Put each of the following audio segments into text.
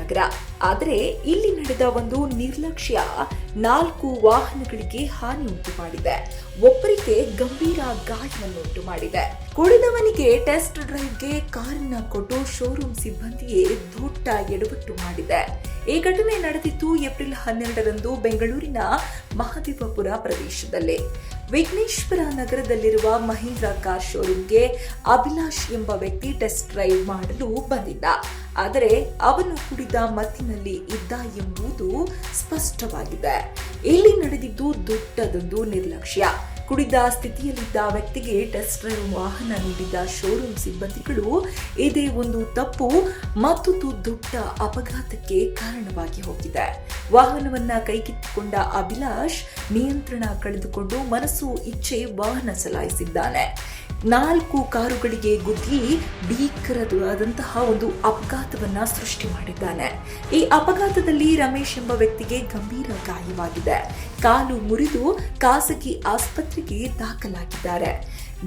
ನಗರ. ಆದರೆ ಇಲ್ಲಿ ನಡೆದ ಒಂದು ನಿರ್ಲಕ್ಷ್ಯ 4 ವಾಹನಗಳಿಗೆ ಹಾನಿ ಉಂಟು ಮಾಡಿದೆ. ಒಬ್ಬರಿಗೆ ಗಂಭೀರ ಗಾಯವನ್ನುಂಟು ಮಾಡಿದೆ. ಕುಡಿದವನಿಗೆ ಟೆಸ್ಟ್ ಡ್ರೈವ್ಗೆ ಕಾರನ್ನ ಕೊಟ್ಟು ಶೋರೂಮ್ ಸಿಬ್ಬಂದಿಯೇ ದೊಡ್ಡ ಎಡವಟ್ಟು ಮಾಡಿದೆ. ಈ ಘಟನೆ ನಡೆದಿದ್ದು ಏಪ್ರಿಲ್ 12ರಂದು ಬೆಂಗಳೂರಿನ ಮಹದೇವಪುರ ಪ್ರದೇಶದಲ್ಲಿ. ವಿಘ್ನೇಶ್ವರ ನಗರದಲ್ಲಿರುವ ಮಹೀಂದ್ರ ಕಾರ್ ಶೋರೂಮ್ಗೆ ಅಭಿಲಾಷ್ ಎಂಬ ವ್ಯಕ್ತಿ ಟೆಸ್ಟ್ ಡ್ರೈವ್ ಮಾಡಲು ಬಂದಿದ್ದ. ಆದರೆ ಅವನು ಕುಡಿದ ಮತ್ತಿನಲ್ಲಿ ಇದ್ದ ಎಂಬುದು ಸ್ಪಷ್ಟವಾಗಿದೆ. ಇಲ್ಲಿ ನಡೆದಿದ್ದು ದೊಡ್ಡದೊಂದು ನಿರ್ಲಕ್ಷ್ಯ. ಕುಡಿದ ಸ್ಥಿತಿಯಲ್ಲಿದ್ದ ವ್ಯಕ್ತಿಗೆ ಟೆಸ್ಟ್ ಡ್ರೈವ್ ವಾಹನ ನೀಡಿದ್ದ ಶೋರೂಮ್ ಸಿಬ್ಬಂದಿಗಳು ಇದೇ ಒಂದು ತಪ್ಪು ಮತ್ತೊಂದು ದೊಡ್ಡ ಅಪಘಾತಕ್ಕೆ ಕಾರಣವಾಗಿ ಹೋಗಿದೆ. ವಾಹನವನ್ನ ಕೈಗೆತ್ತಿಕೊಂಡ ಅಭಿಲಾಷ್ ನಿಯಂತ್ರಣ ಕಳೆದುಕೊಂಡು ಮನಸ್ಸು ಇಚ್ಛೆ ವಾಹನ ಚಲಾಯಿಸಿದ್ದಾನೆ. 4 ಕಾರುಗಳಿಗೆ ಗುದ್ದಿ ಭೀಕರವಾದಂತಹ ಒಂದು ಅಪಘಾತವನ್ನ ಸೃಷ್ಟಿ ಮಾಡಿದ್ದಾನೆ. ಈ ಅಪಘಾತದಲ್ಲಿ ರಮೇಶ್ ಎಂಬ ವ್ಯಕ್ತಿಗೆ ಗಂಭೀರ ಗಾಯವಾಗಿದೆ. ಕಾಲು ಮುರಿದು ಖಾಸಗಿ ಆಸ್ಪತ್ರೆಗೆ ದಾಖಲಾಗಿದ್ದಾರೆ.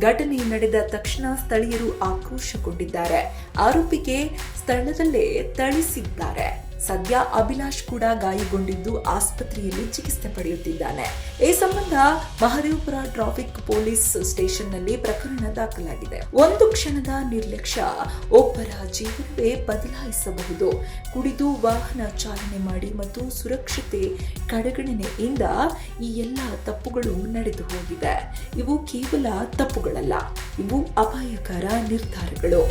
ಘಟನೆ ನಡೆದ ತಕ್ಷಣ ಸ್ಥಳೀಯರು ಆಕ್ರೋಶಗೊಂಡಿದ್ದಾರೆ. ಆರೋಪಿಗೆ ಸ್ಥಳದಲ್ಲೇ ಥಳಿಸಿದ್ದಾರೆ. ಸದ್ಯ ಅಭಿಲಾಷ್ ಕೂಡ ಗಾಯಗೊಂಡಿದ್ದು ಆಸ್ಪತ್ರೆಯಲ್ಲಿ ಚಿಕಿತ್ಸೆ ಪಡೆಯುತ್ತಿದ್ದಾನೆ. ಈ ಸಂಬಂಧ ಮಹದೇವಪುರ ಟ್ರಾಫಿಕ್ ಪೊಲೀಸ್ ಸ್ಟೇಷನ್ನಲ್ಲಿ ಪ್ರಕರಣ ದಾಖಲಾಗಿದೆ. ಒಂದು ಕ್ಷಣದ ನಿರ್ಲಕ್ಷ್ಯ ಒಬ್ಬರ ಜೀವನವೇ ಬದಲಾಯಿಸಬಹುದು. ಕುಡಿದು ವಾಹನ ಚಾಲನೆ ಮಾಡಿ ಮತ್ತು ಸುರಕ್ಷತೆ ಕಡೆಗಣನೆಯಿಂದ ಈ ಎಲ್ಲ ತಪ್ಪುಗಳು ನಡೆದು ಹೋಗಿದೆ. ಇವು ಕೇವಲ ತಪ್ಪುಗಳಲ್ಲ, ಇವು ಅಪಾಯಕರ ನಿರ್ಧಾರಗಳು.